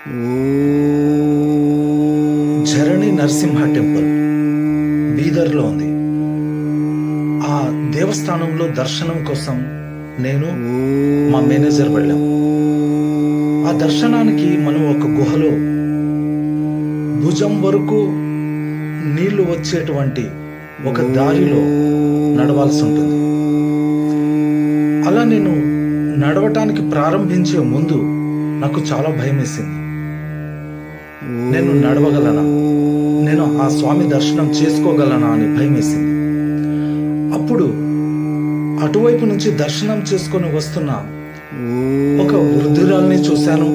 ఝరణి Narasimha temple బీదర్లో ఉంది. ఆ దేవస్థానంలో దర్శనం కోసం నేను మా మేనేజర్ వెళ్ళాం. ఆ దర్శనానికి మనం ఒక గుహలో భుజం వరకు నీళ్లు వచ్చేటువంటి ఒక దారిలో నడవాల్సి ఉంటుంది. అలా నేను నడవటానికి ప్రారంభించే ముందు నాకు చాలా భయం వేసింది. నేను నడవగలనా, నేను ఆ స్వామి దర్శనం చేసుకోగలనా అని భయం వేసింది. అప్పుడు అటువైపు నుంచి దర్శనం చేసుకొని వస్తున్న ఒక వృద్ధురాల్ని చూశాను.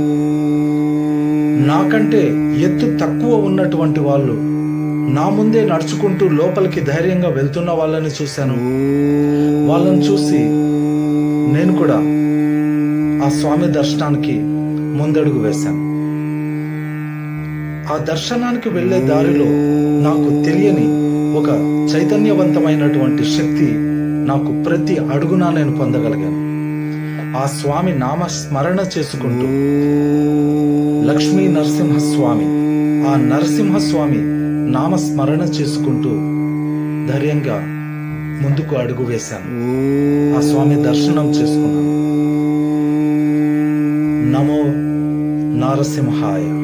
నాకంటే ఎత్తు తక్కువ ఉన్నటువంటి వాళ్ళు నా ముందే నడుచుకుంటూ లోపలికి ధైర్యంగా వెళ్తున్న వాళ్ళని చూశాను. వాళ్ళని చూసి నేను కూడా ఆ స్వామి దర్శనానికి ముందడుగు వేశాను. ఆ దర్శనానికి వెళ్లే దారిలో నాకు తెలియని ఒక చైతన్యవంతమైనటువంటి శక్తి నాకు ప్రతి అడుగునా నేను పొందగలిగాను. ఆ స్వామి నామ స్మరణ చేసుకుంటూ లక్ష్మీ నరసింహస్వామి, ఆ నరసింహస్వామి నామ స్మరణ చేసుకుంటూ ధైర్యంగా ముందుకు అడుగు వేశాను. ఆ స్వామి దర్శనం చేసుకున్నాను. నమో నారసింహాయ.